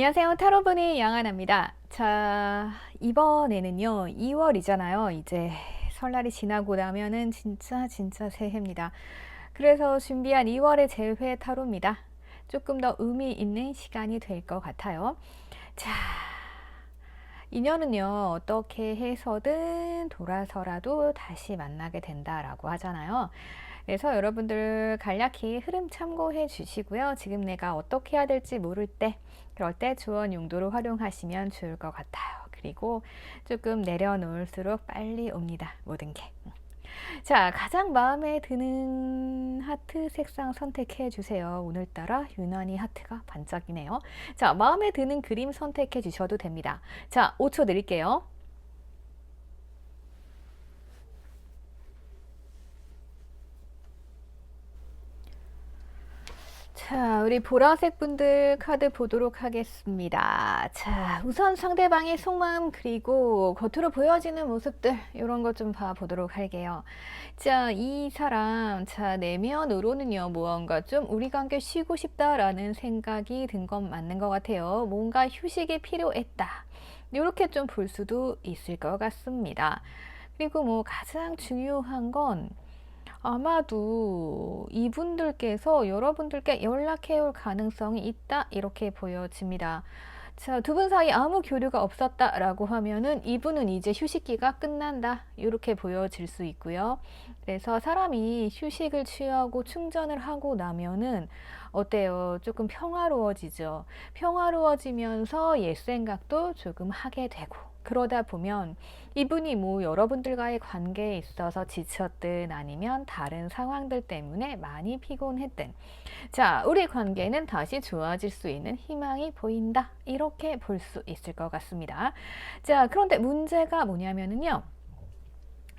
안녕하세요. 타로분의 양하나입니다. 자, 이번에는요, 2월이잖아요. 이제 설날이 지나고 나면은 진짜 새해입니다. 그래서 준비한 2월의 재회 타로입니다. 조금 더 의미 있는 시간이 될 것 같아요. 자, 인연은요, 어떻게 해서든 돌아서라도 다시 만나게 된다라고 하잖아요. 그래서 여러분들 간략히 흐름 참고해 주시고요. 지금 내가 어떻게 해야 될지 모를 때, 그럴 때 조언 용도로 활용하시면 좋을 것 같아요. 그리고 조금 내려놓을수록 빨리 옵니다. 모든 게. 자, 가장 마음에 드는 하트 색상 선택해 주세요. 오늘따라 유난히 하트가 반짝이네요. 자, 마음에 드는 그림 선택해 주셔도 됩니다. 자, 5초 드릴게요. 자, 우리 보라색 분들 카드 보도록 하겠습니다. 자, 우선 상대방의 속마음 그리고 겉으로 보여지는 모습들 이런 것 좀 봐보도록 할게요. 자, 이 사람 자 내면으로는요 무언가 좀 우리 관계 쉬고 싶다라는 생각이 든 건 맞는 것 같아요. 뭔가 휴식이 필요했다. 이렇게 좀 볼 수도 있을 것 같습니다. 그리고 뭐 가장 중요한 건 아마도 이분들께서 여러분들께 연락해 올 가능성이 있다 이렇게 보여집니다. 자, 두 분 사이 아무 교류가 없었다라고 하면은 이분은 이제 휴식기가 끝난다 이렇게 보여질 수 있고요. 그래서 사람이 휴식을 취하고 충전을 하고 나면은 어때요? 조금 평화로워지죠. 평화로워지면서 옛 생각도 조금 하게 되고 그러다 보면 이분이 뭐 여러분들과의 관계에 있어서 지쳤든 아니면 다른 상황들 때문에 많이 피곤했든 자, 우리 관계는 다시 좋아질 수 있는 희망이 보인다. 이렇게 볼 수 있을 것 같습니다. 자, 그런데 문제가 뭐냐면은요.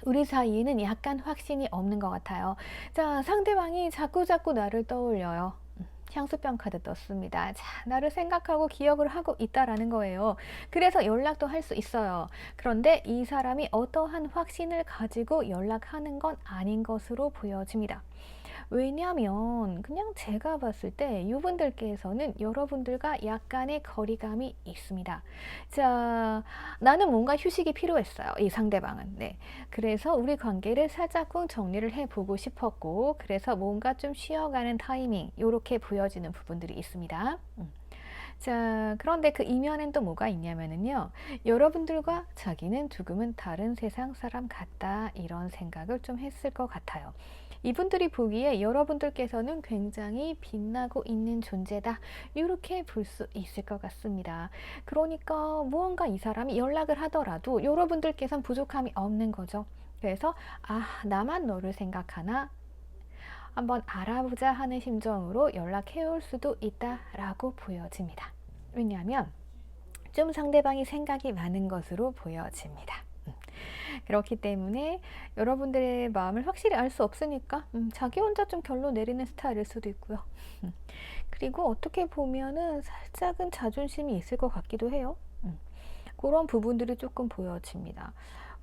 우리 사이에는 약간 확신이 없는 것 같아요. 자, 상대방이 자꾸자꾸 나를 떠올려요. 향수병 카드 떴습니다. 자, 나를 생각하고 기억을 하고 있다라는 거예요. 그래서 연락도 할 수 있어요. 그런데 이 사람이 어떠한 확신을 가지고 연락하는 건 아닌 것으로 보여집니다. 왜냐면 그냥 제가 봤을 때 이분들께서는 여러분들과 약간의 거리감이 있습니다. 자, 나는 뭔가 휴식이 필요했어요. 이 상대방은. 네. 그래서 우리 관계를 살짝쿵 정리를 해보고 싶었고, 그래서 뭔가 좀 쉬어가는 타이밍, 이렇게 보여지는 부분들이 있습니다. 자, 그런데 그 이면엔 또 뭐가 있냐면은요, 여러분들과 자기는 조금은 다른 세상 사람 같다, 이런 생각을 좀 했을 것 같아요. 이분들이 보기에 여러분들께서는 굉장히 빛나고 있는 존재다, 이렇게 볼 수 있을 것 같습니다. 그러니까 무언가 이 사람이 연락을 하더라도 여러분들께서는 부족함이 없는 거죠. 그래서, 아, 나만 너를 생각하나? 한번 알아보자 하는 심정으로 연락해 올 수도 있다라고 보여집니다. 왜냐하면 좀 상대방이 생각이 많은 것으로 보여집니다. 그렇기 때문에 여러분들의 마음을 확실히 알 수 없으니까 자기 혼자 좀 결론 내리는 스타일일 수도 있고요. 그리고 어떻게 보면은 살짝은 자존심이 있을 것 같기도 해요. 그런 부분들이 조금 보여집니다.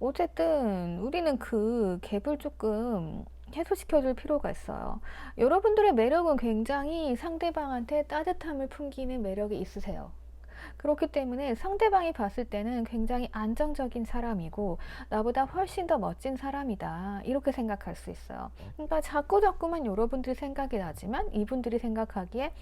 어쨌든 우리는 그 갭을 조금 해소시켜줄 필요가 있어요. 여러분들의 매력은 굉장히 상대방한테 따뜻함을 풍기는 매력이 있으세요. 그렇기 때문에 상대방이 봤을 때는 굉장히 안정적인 사람이고 나보다 훨씬 더 멋진 사람이다 이렇게 생각할 수 있어요. 그러니까 자꾸자꾸만 여러분들이 생각이 나지만 이분들이 생각하기에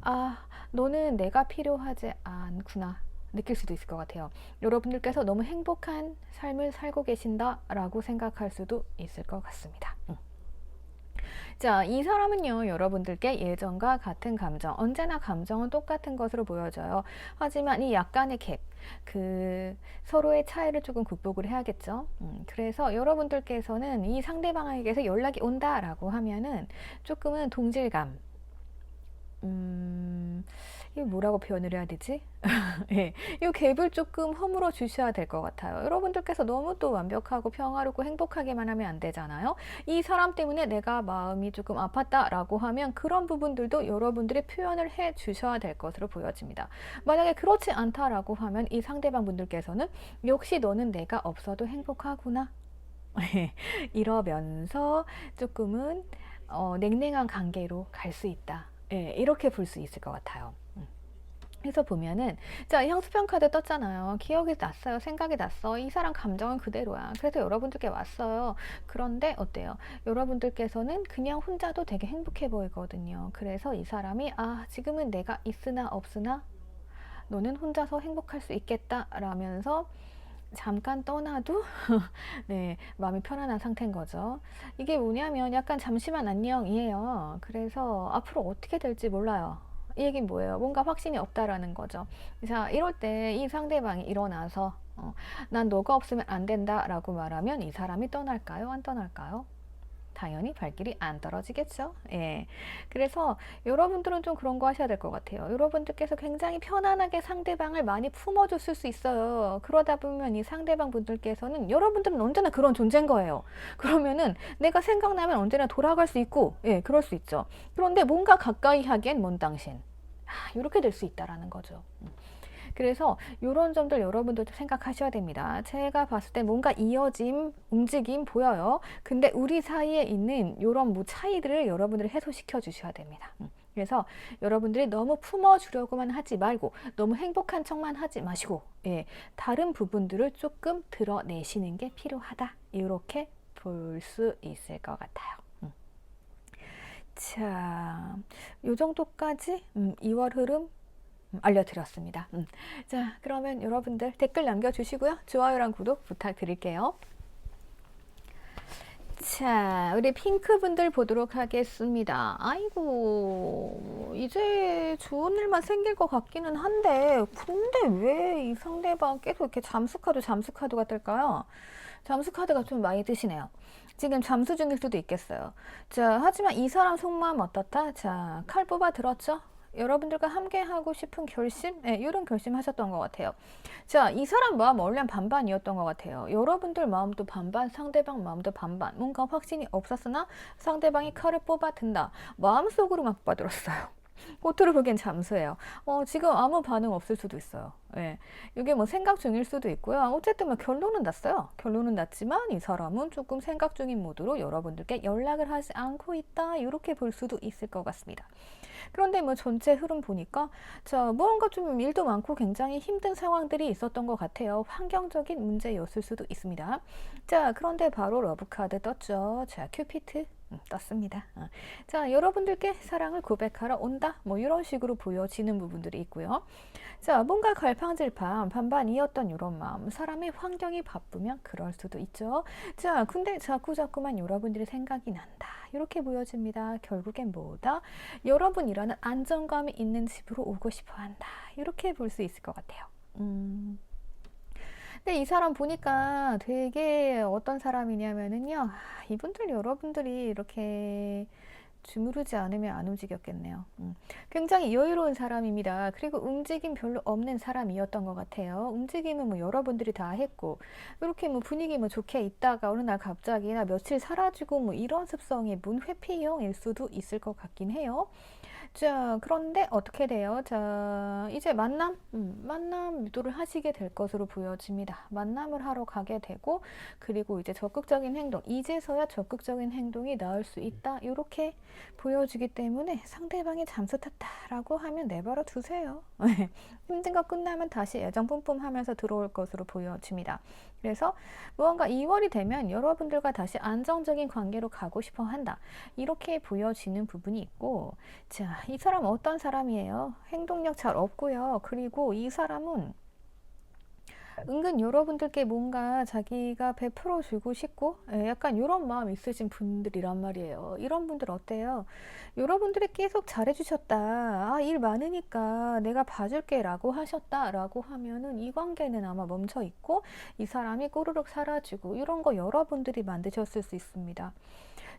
아, 너는 내가 필요하지 않구나 느낄 수도 있을 것 같아요. 여러분들께서 너무 행복한 삶을 살고 계신다라고 생각할 수도 있을 것 같습니다. 자, 이 사람은요, 여러분들께 예전과 같은 감정, 언제나 감정은 똑같은 것으로 보여져요. 하지만 이 약간의 갭, 서로의 차이를 조금 극복을 해야겠죠. 그래서 여러분들께서는 이 상대방에게서 연락이 온다라고 하면은 조금은 동질감, 이거 뭐라고 표현을 해야 되지? 예, 이 갭을 조금 허물어 주셔야 될 것 같아요. 여러분들께서 너무 또 완벽하고 평화롭고 행복하게만 하면 안 되잖아요. 이 사람 때문에 내가 마음이 조금 아팠다라고 하면 그런 부분들도 여러분들이 표현을 해 주셔야 될 것으로 보여집니다. 만약에 그렇지 않다라고 하면 이 상대방 분들께서는 역시 너는 내가 없어도 행복하구나. 이러면서 조금은 냉랭한 관계로 갈 수 있다. 예, 이렇게 볼 수 있을 것 같아요. 해서 보면은 자 향수병 카드 떴잖아요. 기억이 났어요. 생각이 났어. 이 사람 감정은 그대로야. 그래서 여러분들께 왔어요. 그런데 어때요? 여러분들께서는 그냥 혼자도 되게 행복해 보이거든요. 그래서 이 사람이 아 지금은 내가 있으나 없으나 너는 혼자서 행복할 수 있겠다 라면서 잠깐 떠나도 네, 마음이 편안한 상태인 거죠. 이게 뭐냐면 약간 잠시만 안녕이에요. 그래서 앞으로 어떻게 될지 몰라요. 이 얘기는 뭐예요? 뭔가 확신이 없다라는 거죠. 자, 이럴 때 이 상대방이 일어나서 난 너가 없으면 안 된다 라고 말하면 이 사람이 떠날까요? 안 떠날까요? 당연히 발길이 안 떨어지겠죠. 예. 그래서 여러분들은 좀 그런 거 하셔야 될 것 같아요. 여러분들께서 굉장히 편안하게 상대방을 많이 품어줬을 수 있어요. 그러다 보면 이 상대방 분들께서는 여러분들은 언제나 그런 존재인 거예요. 그러면은 내가 생각나면 언제나 돌아갈 수 있고, 예, 그럴 수 있죠. 그런데 뭔가 가까이 하기엔 먼 당신. 이렇게 될 수 있다라는 거죠. 그래서 이런 점들 여러분들도 생각하셔야 됩니다. 제가 봤을 때 뭔가 이어짐, 움직임 보여요. 근데 우리 사이에 있는 이런 뭐 차이들을 여러분들이 해소시켜 주셔야 됩니다. 그래서 여러분들이 너무 품어주려고만 하지 말고 너무 행복한 척만 하지 마시고 예, 다른 부분들을 조금 드러내시는 게 필요하다. 이렇게 볼 수 있을 것 같아요. 자, 요 정도까지 2월 흐름 알려드렸습니다. 자, 그러면 여러분들 댓글 남겨주시고요. 좋아요랑 구독 부탁드릴게요. 자, 우리 핑크분들 보도록 하겠습니다. 아이고, 이제 좋은 일만 생길 것 같기는 한데, 근데 왜 이 상대방 계속 이렇게 잠수카드가 뜰까요? 잠수카드가 좀 많이 뜨시네요. 지금 잠수 중일 수도 있겠어요. 자, 하지만 이 사람 속마음 어떻다? 자, 칼 뽑아 들었죠? 여러분들과 함께 하고 싶은 결심? 네, 이런 결심 하셨던 것 같아요. 자, 이 사람 마음 원래 반반이었던 것 같아요. 여러분들 마음도 반반, 상대방 마음도 반반. 뭔가 확신이 없었으나 상대방이 칼을 뽑아 든다. 마음속으로만 뽑아 들었어요. 겉으로 보기엔 잠수예요. 지금 아무 반응 없을 수도 있어요. 예. 이게 뭐 생각 중일 수도 있고요. 어쨌든 뭐 결론은 났어요. 결론은 났지만 이 사람은 조금 생각 중인 모드로 여러분들께 연락을 하지 않고 있다. 이렇게 볼 수도 있을 것 같습니다. 그런데 뭐 전체 흐름 보니까 자 무언가 좀 일도 많고 굉장히 힘든 상황들이 있었던 것 같아요. 환경적인 문제였을 수도 있습니다. 자 그런데 바로 러브카드 떴죠. 자 큐피트 떴습니다. 자 여러분들께 사랑을 고백하러 온다 뭐 이런 식으로 보여지는 부분들이 있고요. 자 뭔가 갈팡질팡 반반이었던 이런 마음 사람의 환경이 바쁘면 그럴 수도 있죠. 자 근데 자꾸만 여러분들의 생각이 난다 이렇게 보여집니다. 결국엔 뭐다? 여러분이라는 안정감이 있는 집으로 오고 싶어 한다 이렇게 볼 수 있을 것 같아요. 근데 이 사람 보니까 되게 어떤 사람이냐면은요. 이분들 여러분들이 이렇게 주무르지 않으면 안 움직였겠네요. 굉장히 여유로운 사람입니다. 그리고 움직임 별로 없는 사람이었던 것 같아요. 움직임은 뭐 여러분들이 다 했고 이렇게 뭐 분위기 뭐 좋게 있다가 어느 날 갑자기나 며칠 사라지고 뭐 이런 습성이 문회피형일 수도 있을 것 같긴 해요. 자, 그런데 어떻게 돼요? 자, 이제 만남 유도를 하시게 될 것으로 보여집니다. 만남을 하러 가게 되고, 그리고 이제 적극적인 행동, 이제서야 적극적인 행동이 나올 수 있다. 이렇게 보여지기 때문에 상대방이 잠수 탔다라고 하면 내버려 두세요. 힘든 거 끝나면 다시 애정 뿜뿜 하면서 들어올 것으로 보여집니다. 그래서 무언가 2월이 되면 여러분들과 다시 안정적인 관계로 가고 싶어 한다. 이렇게 보여지는 부분이 있고, 자, 이 사람 어떤 사람이에요? 행동력 잘 없고요. 그리고 이 사람은 은근 여러분들께 뭔가 자기가 베풀어 주고 싶고 약간 이런 마음 있으신 분들이란 말이에요. 이런 분들 어때요? 여러분들이 계속 잘해주셨다. 아, 일 많으니까 내가 봐줄게 라고 하셨다 라고 하면은 이 관계는 아마 멈춰 있고 이 사람이 꼬르륵 사라지고 이런 거 여러분들이 만드셨을 수 있습니다.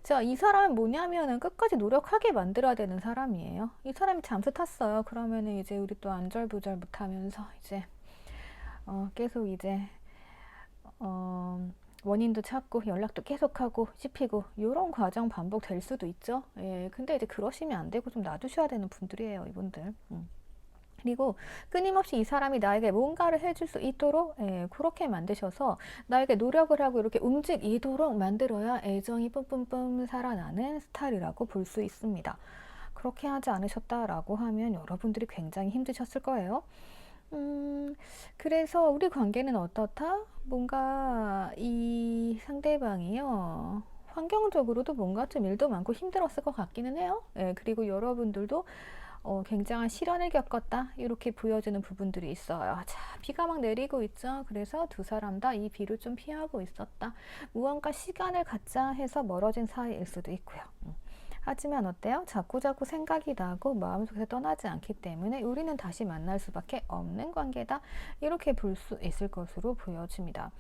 자, 이 사람은 뭐냐면은 끝까지 노력하게 만들어야 되는 사람이에요. 이 사람이 잠수 탔어요. 그러면은 이제 우리 또 안절부절 못하면서 이제 계속 이제 원인도 찾고 연락도 계속하고 씹히고 이런 과정 반복될 수도 있죠. 예, 근데 이제 그러시면 안 되고 좀 놔두셔야 되는 분들이에요, 이분들. 그리고 끊임없이 이 사람이 나에게 뭔가를 해줄 수 있도록 그렇게 만드셔서 나에게 노력을 하고 이렇게 움직이도록 만들어야 애정이 뿜뿜뿜 살아나는 스타일이라고 볼 수 있습니다. 그렇게 하지 않으셨다라고 하면 여러분들이 굉장히 힘드셨을 거예요. 그래서 우리 관계는 어떻다? 뭔가 이 상대방이요. 환경적으로도 뭔가 좀 일도 많고 힘들었을 것 같기는 해요. 예, 그리고 여러분들도 굉장한 시련을 겪었다. 이렇게 보여지는 부분들이 있어요. 자, 비가 막 내리고 있죠. 그래서 두 사람 다 이 비를 좀 피하고 있었다. 무언가 시간을 갖자 해서 멀어진 사이일 수도 있고요. 하지만 어때요? 자꾸자꾸 생각이 나고 마음속에서 떠나지 않기 때문에 우리는 다시 만날 수밖에 없는 관계다. 이렇게 볼 수 있을 것으로 보여집니다.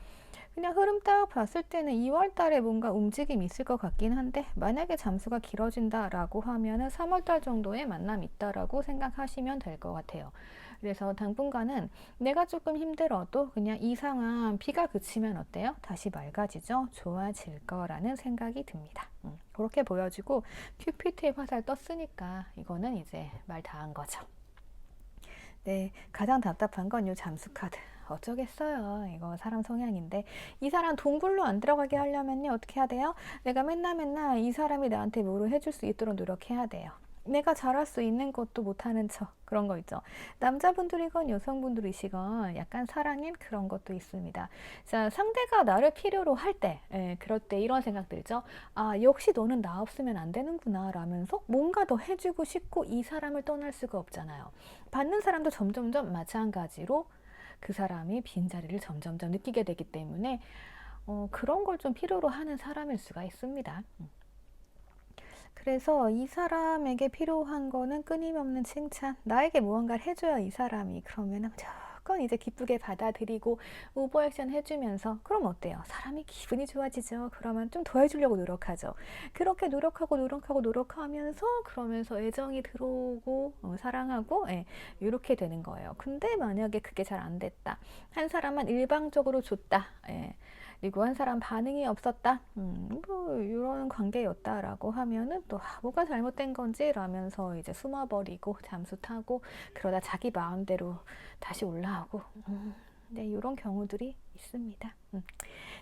그냥 흐름 딱 봤을 때는 2월 달에 뭔가 움직임이 있을 것 같긴 한데 만약에 잠수가 길어진다라고 하면은 3월 달 정도에 만남이 있다라고 생각하시면 될 것 같아요. 그래서 당분간은 내가 조금 힘들어도 그냥 이 상황 비가 그치면 어때요? 다시 맑아지죠? 좋아질 거라는 생각이 듭니다. 그렇게 보여지고 큐피트의 화살 떴으니까 이거는 이제 말 다 한 거죠. 네, 가장 답답한 건 요 잠수 카드. 어쩌겠어요. 이거 사람 성향인데 이 사람 동굴로 안 들어가게 하려면요 어떻게 해야 돼요? 내가 맨날 이 사람이 나한테 뭐를 해줄 수 있도록 노력해야 돼요. 내가 잘할 수 있는 것도 못하는 척 그런 거 있죠. 남자분들이건 여성분들이시건 약간 사랑인 그런 것도 있습니다. 자, 상대가 나를 필요로 할 때, 그럴 때 이런 생각 들죠. 아, 역시 너는 나 없으면 안 되는구나 라면서 뭔가 더 해주고 싶고 이 사람을 떠날 수가 없잖아요. 받는 사람도 점점점 마찬가지로 그 사람이 빈자리를 점점점 느끼게 되기 때문에 그런 걸 좀 필요로 하는 사람일 수가 있습니다. 그래서 이 사람에게 필요한 거는 끊임없는 칭찬. 나에게 무언가를 해줘야 이 사람이 그러면 무조건 이제 기쁘게 받아들이고 오버액션 해주면서 그럼 어때요? 사람이 기분이 좋아지죠. 그러면 좀 더 해주려고 노력하죠. 그렇게 노력하면서 그러면서 애정이 들어오고 사랑하고 이렇게 되는 거예요. 근데 만약에 그게 잘 안 됐다. 한 사람만 일방적으로 줬다. 그리고 한 사람 반응이 없었다. 뭐 이런 관계였다라고 하면은 또 뭐가 잘못된 건지 라면서 이제 숨어버리고 잠수 타고 그러다 자기 마음대로 다시 올라오고 네, 이런 경우들이 있습니다.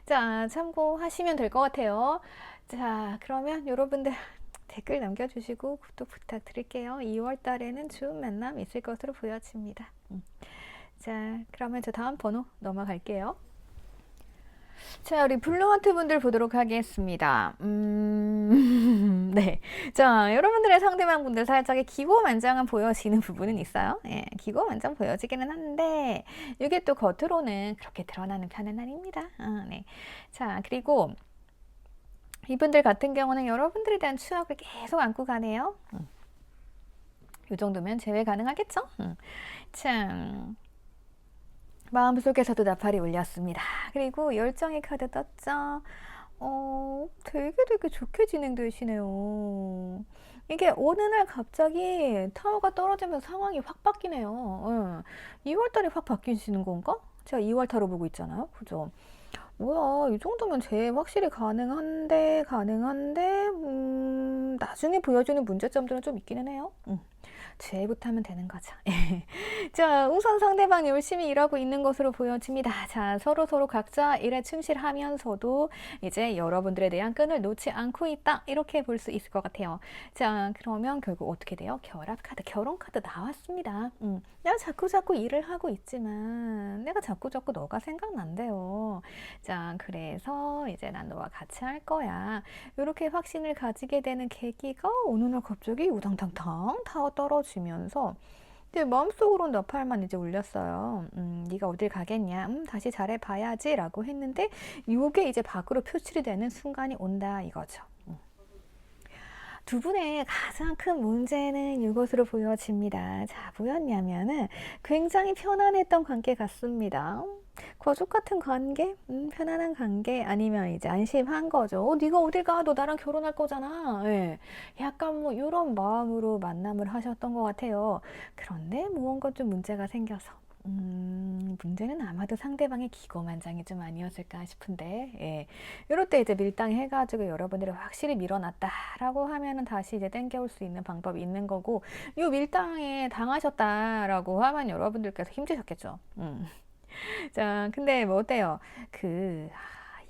자, 참고하시면 될 것 같아요. 자, 그러면 여러분들 댓글 남겨주시고 구독 부탁드릴게요. 2월 달에는 좋은 만남 있을 것으로 보여집니다. 자, 그러면 저 다음 번호 넘어갈게요. 자, 우리 블루하트 분들 보도록 하겠습니다. 네. 자, 여러분들의 상대방 분들 살짝의 기고만장한 보여지는 부분은 있어요. 예, 기고만장 보여지기는 한데, 이게 또 겉으로는 그렇게 드러나는 편은 아닙니다. 네. 자, 그리고 이분들 같은 경우는 여러분들에 대한 추억을 계속 안고 가네요. 이 정도면 제외 가능하겠죠? 참. 마음속에서도 나팔이 울렸습니다. 그리고 열정의 카드 떴죠. 되게 좋게 진행되시네요. 이게 어느 날 갑자기 타워가 떨어지면서 상황이 확 바뀌네요. 2월달에 확 바뀌시는 건가? 제가 2월 타로 보고 있잖아요. 그죠? 뭐야, 이 정도면 제 확실히 가능한데, 나중에 보여주는 문제점들은 좀 있기는 해요. 제부터 하면 되는 거죠. 자, 우선 상대방이 열심히 일하고 있는 것으로 보여집니다. 자, 서로 각자 일에 충실하면서도 이제 여러분들에 대한 끈을 놓지 않고 있다. 이렇게 볼 수 있을 것 같아요. 자, 그러면 결국 어떻게 돼요? 결합 카드, 결혼 카드 나왔습니다. 내가 자꾸 일을 하고 있지만 내가 자꾸 너가 생각난대요. 자, 그래서 이제 난 너와 같이 할 거야. 이렇게 확신을 가지게 되는 계기가 어느 날 갑자기 우당탕탕 타워 떨어지면서 근데 마음속으로는 나팔만 이제 울렸어요. 네가 어딜 가겠냐? 다시 잘해봐야지 라고 했는데 이게 이제 밖으로 표출이 되는 순간이 온다 이거죠. 두 분의 가장 큰 문제는 이것으로 보여집니다. 자, 뭐였냐면은 굉장히 편안했던 관계 같습니다. 거족 같은 관계? 편안한 관계? 아니면 이제 안심한 거죠. 네가 어딜 가? 너 나랑 결혼할 거잖아. 예. 약간 뭐 이런 마음으로 만남을 하셨던 것 같아요. 그런데 무언가 좀 문제가 생겨서 문제는 아마도 상대방의 기고만장이 좀 아니었을까 싶은데, 예. 이럴 때 이제 밀당해가지고 여러분들이 확실히 밀어놨다라고 하면은 다시 이제 땡겨올 수 있는 방법이 있는 거고, 이 밀당에 당하셨다라고 하면 여러분들께서 힘드셨겠죠. 자, 근데 뭐 어때요?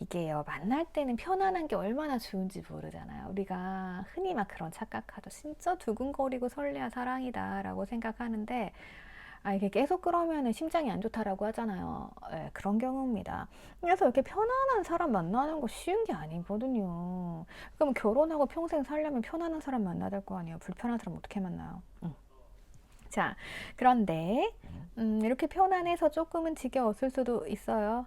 이게요, 만날 때는 편안한 게 얼마나 좋은지 모르잖아요. 우리가 흔히 막 그런 착각하죠. 진짜 두근거리고 설레야 사랑이다 라고 생각하는데, 이게 계속 그러면은 심장이 안 좋다라고 하잖아요. 예, 그런 경우입니다. 그래서 이렇게 편안한 사람 만나는 거 쉬운 게 아니거든요. 그럼 결혼하고 평생 살려면 편안한 사람 만나야 될 거 아니에요. 불편한 사람 어떻게 만나요? 자, 그런데 이렇게 편안해서 조금은 지겨웠을 수도 있어요.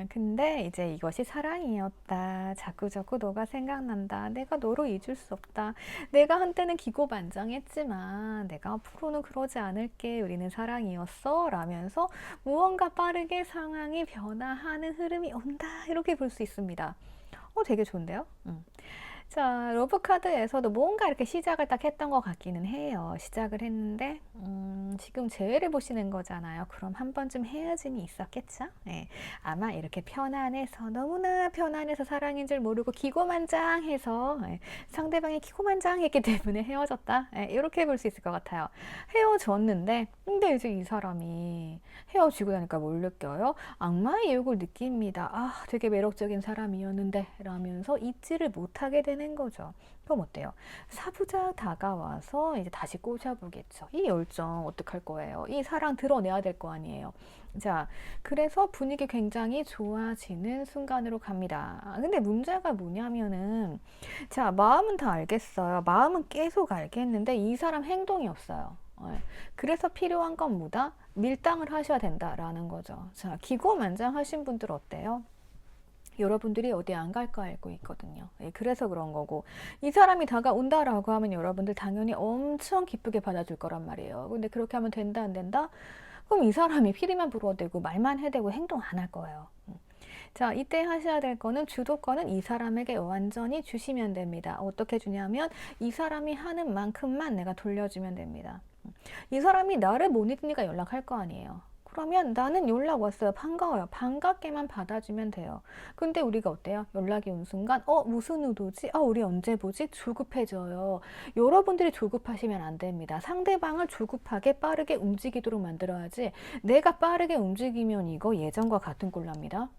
근데 이제 이것이 사랑이었다. 자꾸자꾸 너가 생각난다. 내가 너로 잊을 수 없다. 내가 한때는 기고만장했지만 내가 앞으로는 그러지 않을게. 우리는 사랑이었어. 라면서 무언가 빠르게 상황이 변화하는 흐름이 온다. 이렇게 볼 수 있습니다. 되게 좋은데요? 자, 러브카드에서도 뭔가 이렇게 시작을 딱 했던 것 같기는 해요. 시작을 했는데, 지금 재회를 보시는 거잖아요. 그럼 한 번쯤 헤어짐이 있었겠죠? 네. 아마 이렇게 편안해서, 너무나 편안해서 사랑인 줄 모르고 기고만장해서, 상대방이 기고만장했기 때문에 헤어졌다. 이렇게 볼 수 있을 것 같아요. 헤어졌는데, 근데 이제 이 사람이 헤어지고 나니까 뭘 느껴요? 악마의 유혹을 느낍니다. 되게 매력적인 사람이었는데, 라면서 잊지를 못하게 되는 거죠. 그럼 어때요? 사부작 다가와서 이제 다시 꼬셔보겠죠. 이 열정 어떡할 거예요? 이 사랑 드러내야 될 거 아니에요. 자, 그래서 분위기 굉장히 좋아지는 순간으로 갑니다. 근데 문제가 뭐냐면은, 자, 마음은 다 알겠어요. 마음은 계속 알겠는데 이 사람 행동이 없어요. 그래서 필요한 건 뭐다? 밀당을 하셔야 된다라는 거죠. 자, 기고만장하신 분들 어때요? 여러분들이 어디 안 갈 거 알고 있거든요. 그래서 그런 거고, 이 사람이 다가온다라고 하면 여러분들 당연히 엄청 기쁘게 받아줄 거란 말이에요. 근데 그렇게 하면 된다 안 된다? 그럼 이 사람이 피리만 불어대고 말만 해대고 행동 안 할 거예요. 자, 이때 하셔야 될 거는, 주도권은 이 사람에게 완전히 주시면 됩니다. 어떻게 주냐면 이 사람이 하는 만큼만 내가 돌려주면 됩니다. 이 사람이 나를 못 잊으니까 연락할 거 아니에요. 그러면 나는 연락 왔어요. 반가워요. 반갑게만 받아주면 돼요. 근데 우리가 어때요? 연락이 온 순간 무슨 의도지? 우리 언제 보지? 조급해져요. 여러분들이 조급하시면 안 됩니다. 상대방을 조급하게 빠르게 움직이도록 만들어야지, 내가 빠르게 움직이면 이거 예전과 같은 꼴 납니다.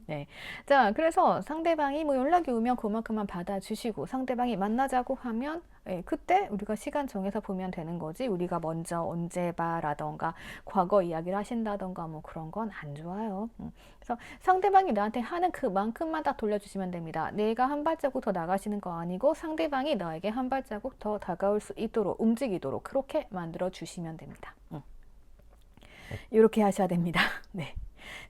네. 자, 그래서 상대방이 뭐 연락이 오면 그만큼만 받아주시고, 상대방이 만나자고 하면 그때 우리가 시간 정해서 보면 되는 거지, 우리가 먼저 언제 봐라던가 과거 이야기를 하신다던가 뭐 그런 건 안 좋아요. 그래서 상대방이 나한테 하는 그만큼만 딱 돌려주시면 됩니다. 내가 한 발자국 더 나가시는 거 아니고 상대방이 나에게 한 발자국 더 다가올 수 있도록, 움직이도록 그렇게 만들어 주시면 됩니다. 이렇게 하셔야 됩니다. 네.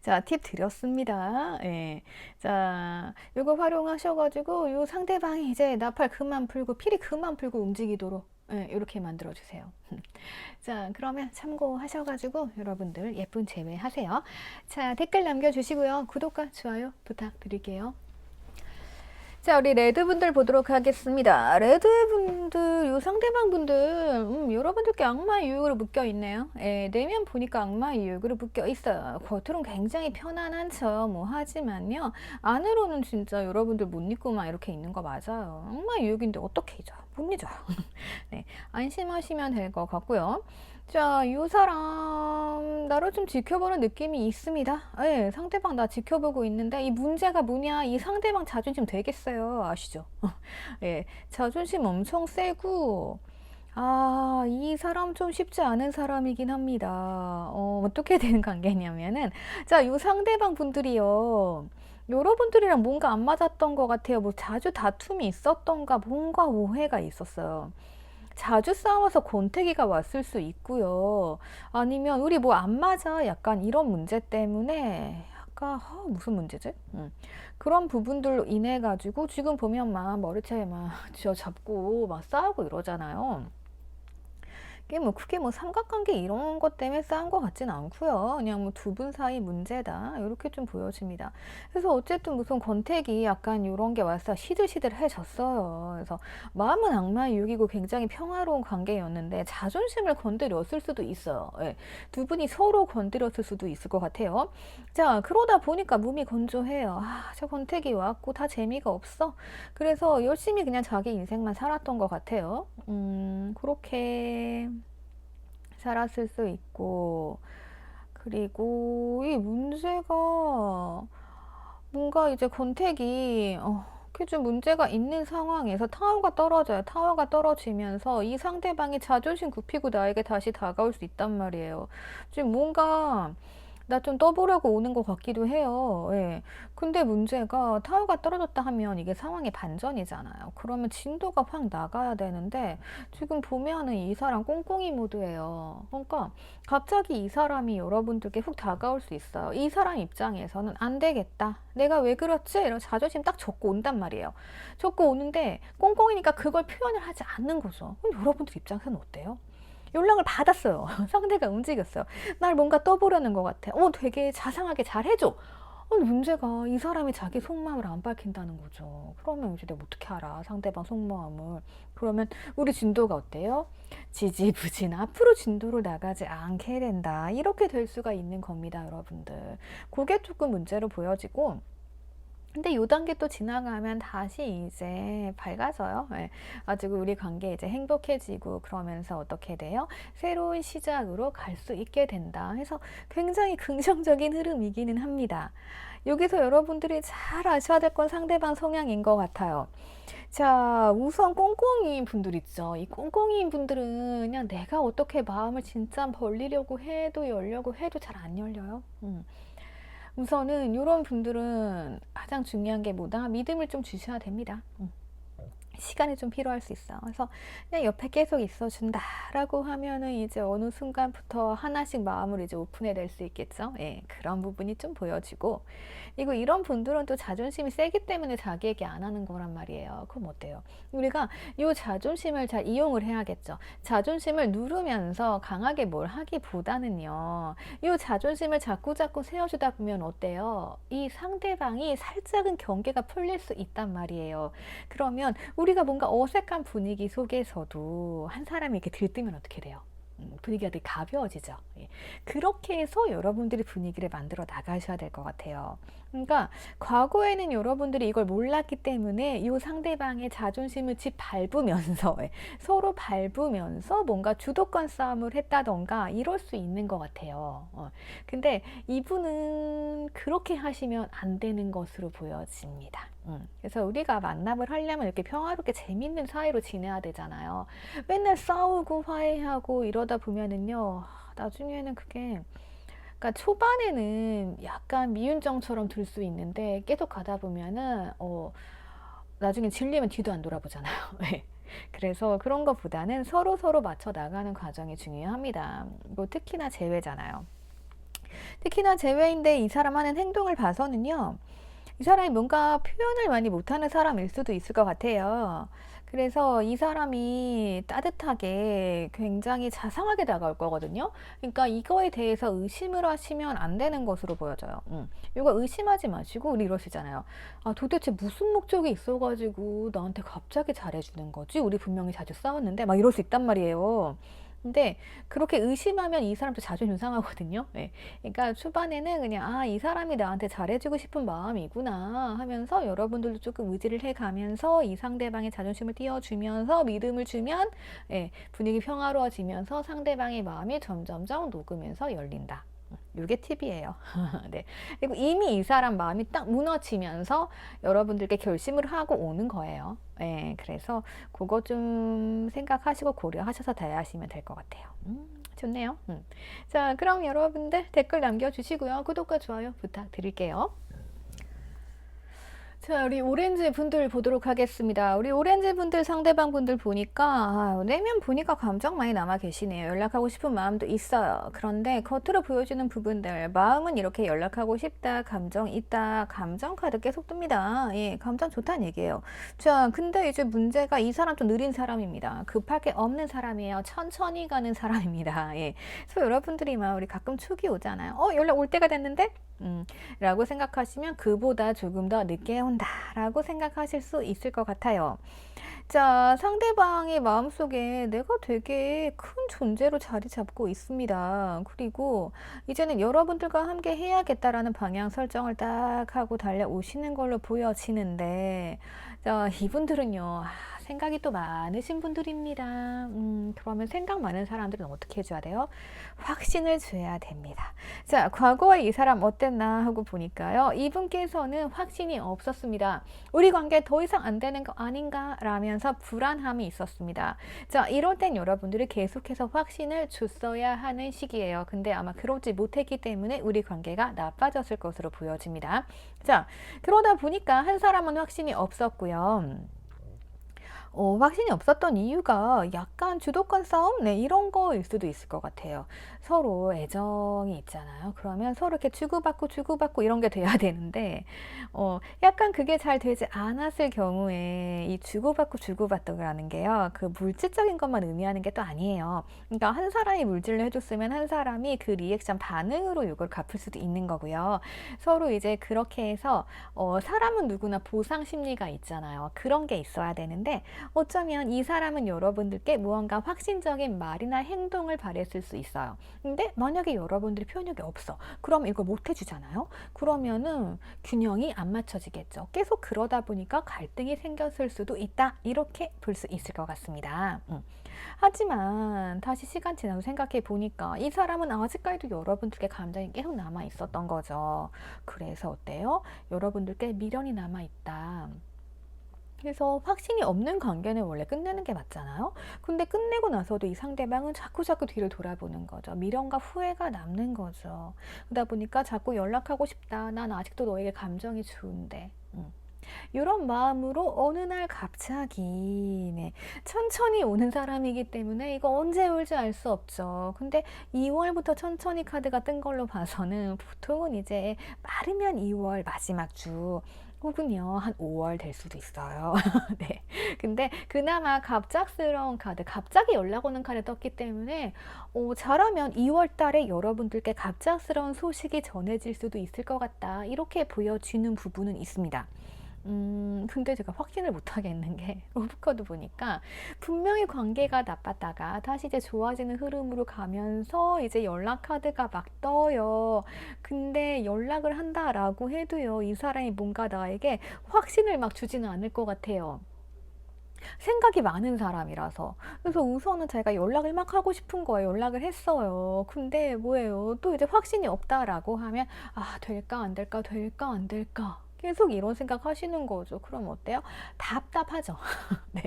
자, 팁 드렸습니다. 예. 자, 요거 활용하셔가지고 요 상대방이 이제 나팔 그만 풀고 피리 그만 풀고 움직이도록 이렇게 만들어 주세요. 자, 그러면 참고하셔가지고 여러분들 예쁜 재회 하세요. 자, 댓글 남겨주시고요. 구독과 좋아요 부탁드릴게요. 자, 우리 레드분들 보도록 하겠습니다. 레드분들, 요 상대방 분들, 여러분들께 악마의 유혹으로 묶여 있네요. 내면 보니까 악마의 유혹으로 묶여 있어요. 겉으로는 굉장히 편안한 척 뭐 하지만요, 안으로는 진짜 여러분들 못 잊고 막 이렇게 있는 거 맞아요. 악마의 유혹인데 어떻게 잊어요? 못 잊어요. 네, 안심하시면 될 것 같고요. 자, 이 사람 나를 좀 지켜보는 느낌이 있습니다. 상대방 나 지켜보고 있는데, 이 문제가 뭐냐? 이 상대방 자존심 되게 세요. 아시죠? 자존심 엄청 세고, 이 사람 좀 쉽지 않은 사람이긴 합니다. 어떻게 되는 관계냐면은, 자, 이 상대방 분들이요, 여러분들이랑 뭔가 안 맞았던 것 같아요. 뭐 자주 다툼이 있었던가, 뭔가 오해가 있었어요. 자주 싸워서 권태기가 왔을 수 있고요. 아니면 우리 뭐 안 맞아, 약간 이런 문제 때문에 약간 무슨 문제지? 그런 부분들로 인해 가지고 지금 보면 막 머리채 막 쥐어잡고 막 싸우고 이러잖아요. 이게 뭐 크게 뭐 삼각관계 이런 것 때문에 싸운 것 같진 않고요. 그냥 뭐 두 분 사이 문제다, 이렇게 좀 보여집니다. 그래서 어쨌든 무슨 권태기 약간 이런 게 와서 시들시들해졌어요. 그래서 마음은 악마의 유혹이고 굉장히 평화로운 관계였는데 자존심을 건드렸을 수도 있어요. 두 분이 서로 건드렸을 수도 있을 것 같아요. 자, 그러다 보니까 몸이 건조해요. 저 권태기 왔고 다 재미가 없어. 그래서 열심히 그냥 자기 인생만 살았던 것 같아요. 그렇게 살았을 수 있고, 그리고 이 문제가 뭔가 이제 권태기, 그게 좀 문제가 있는 상황에서 타워가 떨어져요. 타워가 떨어지면서 이 상대방이 자존심 굽히고 나에게 다시 다가올 수 있단 말이에요. 지금 뭔가 나 좀 떠보려고 오는 것 같기도 해요. 예. 근데 문제가 타워가 떨어졌다 하면 이게 상황이 반전이잖아요. 그러면 진도가 확 나가야 되는데 지금 보면은 이 사람 꽁꽁이 모드예요. 그러니까 갑자기 이 사람이 여러분들께 훅 다가올 수 있어요. 이 사람 입장에서는 안 되겠다. 내가 왜 그렇지? 이런 자존심 딱 적고 온단 말이에요. 적고 오는데 꽁꽁이니까 그걸 표현을 하지 않는 거죠. 그럼 여러분들 입장에서는 어때요? 연락을 받았어요. 상대가 움직였어요. 날 뭔가 떠보려는 것 같아. 되게 자상하게 잘 해줘. 문제가 이 사람이 자기 속마음을 안 밝힌다는 거죠. 그러면 이제 내가 어떻게 알아? 상대방 속마음을. 그러면 우리 진도가 어때요? 지지부진 앞으로 진도로 나가지 않게 된다. 이렇게 될 수가 있는 겁니다, 여러분들. 그게 조금 문제로 보여지고, 근데 요 단계 또 지나가면 다시 이제 밝아져요. 예. 가지고 우리 관계 이제 행복해지고 그러면서 어떻게 돼요? 새로운 시작으로 갈 수 있게 된다. 해서 굉장히 긍정적인 흐름이기는 합니다. 여기서 여러분들이 잘 아셔야 될 건 상대방 성향인 것 같아요. 자, 우선 꽁꽁이인 분들 있죠. 이 꽁꽁이인 분들은 그냥 내가 어떻게 마음을 진짜 벌리려고 해도 열려고 해도 잘 안 열려요. 우선은 이런 분들은 가장 중요한 게 뭐다? 믿음을 좀 주셔야 됩니다. 시간이 좀 필요할 수 있어. 그래서 그냥 옆에 계속 있어준다 라고 하면은 이제 어느 순간부터 하나씩 마음을 이제 오픈해 낼 수 있겠죠. 예, 그런 부분이 좀 보여지고, 그리고 이런 분들은 또 자존심이 세기 때문에 자기에게 안 하는 거란 말이에요. 그럼 어때요? 우리가 이 자존심을 잘 이용을 해야겠죠. 자존심을 누르면서 강하게 뭘 하기보다는요, 이 자존심을 자꾸 세워주다 보면 어때요? 이 상대방이 살짝은 경계가 풀릴 수 있단 말이에요. 그러면 우리가 뭔가 어색한 분위기 속에서도 한 사람이 이렇게 들뜨면 어떻게 돼요? 분위기가 되게 가벼워지죠. 예. 그렇게 해서 여러분들이 분위기를 만들어 나가셔야 될 것 같아요. 그러니까 과거에는 여러분들이 이걸 몰랐기 때문에 이 상대방의 자존심을 짓밟으면서 서로 밟으면서 뭔가 주도권 싸움을 했다던가 이럴 수 있는 것 같아요. 근데 이분은 그렇게 하시면 안 되는 것으로 보여집니다. 그래서 우리가 만남을 하려면 이렇게 평화롭게 재밌는 사이로 지내야 되잖아요. 맨날 싸우고 화해하고 이러다 보면은요, 나중에는 그게, 그러니까 초반에는 약간 미운정처럼 들 수 있는데 계속 가다 보면은 나중에 질리면 뒤도 안 돌아보잖아요. 그래서 그런 것보다는 서로 맞춰 나가는 과정이 중요합니다. 뭐 특히나 재회잖아요. 특히나 재회인데 이 사람 하는 행동을 봐서는요, 이 사람이 뭔가 표현을 많이 못하는 사람일 수도 있을 것 같아요. 그래서 이 사람이 따뜻하게 굉장히 자상하게 다가올 거거든요. 그러니까 이거에 대해서 의심을 하시면 안 되는 것으로 보여져요. 이거 의심하지 마시고, 우리 이러시잖아요. 도대체 무슨 목적이 있어가지고 나한테 갑자기 잘해주는 거지? 우리 분명히 자주 싸웠는데 막 이럴 수 있단 말이에요. 근데 그렇게 의심하면 이 사람도 자존심 상하거든요. 네. 그러니까 초반에는 그냥 이 사람이 나한테 잘해주고 싶은 마음이구나 하면서 여러분들도 조금 의지를 해가면서 이 상대방의 자존심을 띄워주면서 믿음을 주면 분위기 평화로워지면서 상대방의 마음이 점점점 녹으면서 열린다. 이게 팁이에요. 네. 그리고 이미 이 사람 마음이 딱 무너지면서 여러분들께 결심을 하고 오는 거예요. 네, 그래서 그거 좀 생각하시고 고려하셔서 대하시면 될 것 같아요. 좋네요. 자, 그럼 여러분들 댓글 남겨주시고요. 구독과 좋아요 부탁드릴게요. 자, 우리 오렌지 분들 보도록 하겠습니다. 우리 오렌지 분들 상대방 분들 보니까 내면 보니까 감정 많이 남아 계시네요. 연락하고 싶은 마음도 있어요. 그런데 겉으로 보여주는 부분들, 마음은 이렇게 연락하고 싶다, 감정 있다, 감정 카드 계속 뜹니다. 예, 감정 좋다는 얘기예요. 자, 근데 이제 문제가 이 사람 좀 느린 사람입니다. 급할 게 없는 사람이에요. 천천히 가는 사람입니다. 예. 그래서 여러분들이 막 우리 가끔 촉이 오잖아요. 연락 올 때가 됐는데? 라고 생각하시면 그보다 조금 더 늦게 온다 라고 생각하실 수 있을 것 같아요. 자, 상대방의 마음속에 내가 되게 큰 존재로 자리 잡고 있습니다. 그리고 이제는 여러분들과 함께 해야겠다라는 방향 설정을 딱 하고 달려오시는 걸로 보여지는데, 자, 이분들은요, 생각이 또 많으신 분들입니다. 그러면 생각 많은 사람들은 어떻게 해줘야 돼요? 확신을 줘야 됩니다. 자, 과거에 이 사람 어땠나 하고 보니까요. 이분께서는 확신이 없었습니다. 우리 관계 더 이상 안 되는 거 아닌가 라면서 불안함이 있었습니다. 자, 이럴 땐 여러분들이 계속해서 확신을 줬어야 하는 시기예요. 근데 아마 그러지 못했기 때문에 우리 관계가 나빠졌을 것으로 보여집니다. 자, 그러다 보니까 한 사람은 확신이 없었고요. 확신이 없었던 이유가 약간 주도권 싸움? 네, 이런 거일 수도 있을 것 같아요. 서로 애정이 있잖아요. 그러면 서로 이렇게 주고받고 이런 게 돼야 되는데, 약간 그게 잘 되지 않았을 경우에 이 주고받고라는 게요. 그 물질적인 것만 의미하는 게 또 아니에요. 그러니까 한 사람이 물질을 해줬으면 한 사람이 그 리액션 반응으로 이걸 갚을 수도 있는 거고요. 서로 이제 그렇게 해서, 사람은 누구나 보상 심리가 있잖아요. 그런 게 있어야 되는데, 어쩌면 이 사람은 여러분들께 무언가 확신적인 말이나 행동을 바랬을 수 있어요. 근데 만약에 여러분들이 표현력이 없어. 그럼 이걸 못 해주잖아요. 그러면은 균형이 안 맞춰지겠죠. 계속 그러다 보니까 갈등이 생겼을 수도 있다. 이렇게 볼 수 있을 것 같습니다. 하지만 다시 시간 지나서 생각해 보니까 이 사람은 아직까지도 여러분들께 감정이 계속 남아 있었던 거죠. 그래서 어때요? 여러분들께 미련이 남아 있다. 그래서 확신이 없는 관계는 원래 끝내는 게 맞잖아요. 근데 끝내고 나서도 이 상대방은 자꾸 뒤를 돌아보는 거죠. 미련과 후회가 남는 거죠. 그러다 보니까 자꾸 연락하고 싶다. 난 아직도 너에게 감정이 좋은데. 이런 마음으로 어느 날 갑자기 천천히 오는 사람이기 때문에 이거 언제 올지 알 수 없죠. 근데 2월부터 천천히 카드가 뜬 걸로 봐서는 보통은 이제 빠르면 2월 마지막 주 혹은요 한 5월 될 수도 있어요. 네. 근데 그나마 갑작스러운 카드, 갑자기 연락 오는 카드 떴기 때문에 잘하면 2월 달에 여러분들께 갑작스러운 소식이 전해질 수도 있을 것 같다. 이렇게 보여지는 부분은 있습니다. 근데 제가 확신을 못 하겠는 게 오브커드 보니까 분명히 관계가 나빴다가 다시 이제 좋아지는 흐름으로 가면서 이제 연락 카드가 막 떠요. 근데 연락을 한다라고 해도요, 이 사람이 뭔가 나에게 확신을 막 주지는 않을 것 같아요. 생각이 많은 사람이라서. 그래서 우선은 제가 연락을 막 하고 싶은 거예요. 연락을 했어요. 근데 뭐예요? 또 이제 확신이 없다라고 하면 될까 안 될까 될까 안 될까 계속 이런 생각 하시는 거죠. 그럼 어때요? 답답하죠. 네.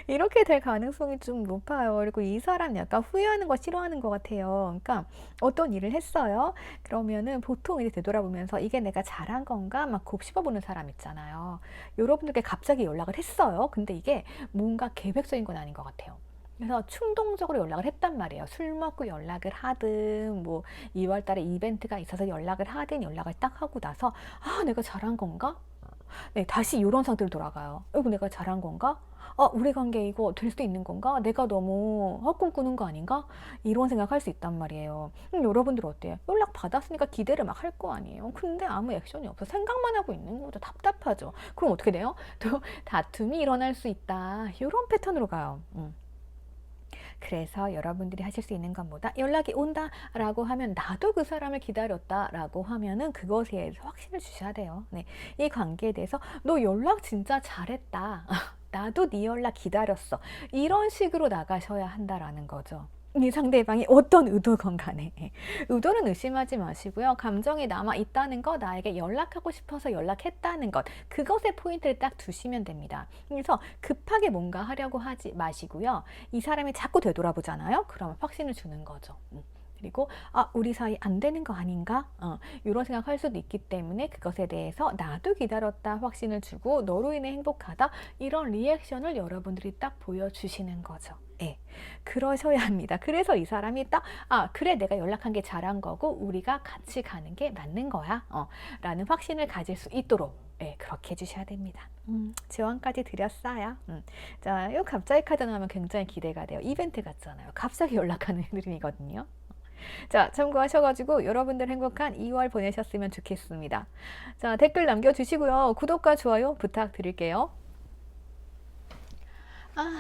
이렇게 될 가능성이 좀 높아요. 그리고 이 사람 약간 후회하는 거 싫어하는 것 같아요. 그러니까 어떤 일을 했어요. 그러면은 보통 이제 되돌아보면서 이게 내가 잘한 건가 막 곱씹어보는 사람 있잖아요. 여러분들께 갑자기 연락을 했어요. 근데 이게 뭔가 계획적인 건 아닌 것 같아요. 그래서 충동적으로 연락을 했단 말이에요. 술 먹고 연락을 하든 뭐 2월 달에 이벤트가 있어서 연락을 하든 연락을 딱 하고 나서 내가 잘한 건가? 네, 다시 이런 상태로 돌아가요. 이거 내가 잘한 건가? 우리 관계 이거 될 수도 있는 건가? 내가 너무 헛꿈 꾸는 거 아닌가? 이런 생각할 수 있단 말이에요. 여러분들 어때요? 연락 받았으니까 기대를 막 할 거 아니에요. 근데 아무 액션이 없어. 생각만 하고 있는 거죠. 답답하죠. 그럼 어떻게 돼요? 또 다툼이 일어날 수 있다. 이런 패턴으로 가요. 그래서 여러분들이 하실 수 있는 건 뭐다? 연락이 온다 라고 하면 나도 그 사람을 기다렸다 라고 하면은 그것에 대해서 확신을 주셔야 돼요. 네. 이 관계에 대해서 너 연락 진짜 잘했다. 나도 네 연락 기다렸어. 이런 식으로 나가셔야 한다라는 거죠. 이 상대방이 어떤 의도건 간에 의도는 의심하지 마시고요. 감정이 남아 있다는 것, 나에게 연락하고 싶어서 연락했다는 것, 그것에 포인트를 딱 두시면 됩니다. 그래서 급하게 뭔가 하려고 하지 마시고요. 이 사람이 자꾸 되돌아보잖아요. 그러면 확신을 주는 거죠. 그리고 우리 사이 안 되는 거 아닌가? 이런 생각할 수도 있기 때문에 그것에 대해서 나도 기다렸다 확신을 주고 너로 인해 행복하다 이런 리액션을 여러분들이 딱 보여주시는 거죠. 예, 그러셔야 합니다. 그래서 이 사람이 딱 그래 내가 연락한 게 잘한 거고 우리가 같이 가는 게 맞는 거야 라는 확신을 가질 수 있도록 그렇게 해주셔야 됩니다. 지원까지 드렸어요. 자, 이 갑자기 카드 나오면 굉장히 기대가 돼요. 이벤트 같잖아요. 갑자기 연락하는 흐름이거든요. 자, 참고하셔가지고 여러분들 행복한 2월 보내셨으면 좋겠습니다. 자, 댓글 남겨주시고요. 구독과 좋아요 부탁드릴게요.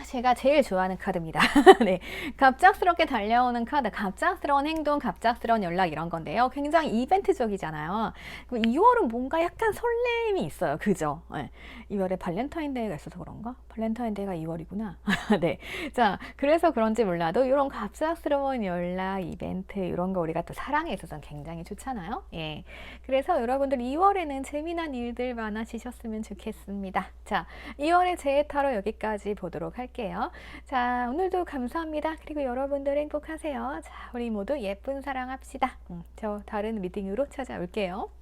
제가 제일 좋아하는 카드입니다. 네. 갑작스럽게 달려오는 카드, 갑작스러운 행동, 갑작스러운 연락 이런 건데요. 굉장히 이벤트적이잖아요. 2월은 뭔가 약간 설렘이 있어요. 그죠? 네. 2월에 발렌타인데이가 있어서 그런가? 발렌타인데이가 2월이구나. 네. 자, 그래서 그런지 몰라도 이런 갑작스러운 연락, 이벤트 이런 거 우리가 또 사랑에 있어서는 굉장히 좋잖아요. 예. 그래서 여러분들 2월에는 재미난 일들 많아지셨으면 좋겠습니다. 자, 2월의 제타로 여기까지 보도록 할게요. 자, 오늘도 감사합니다. 그리고 여러분들 행복하세요. 자, 우리 모두 예쁜 사랑합시다. 저 다른 리딩으로 찾아올게요.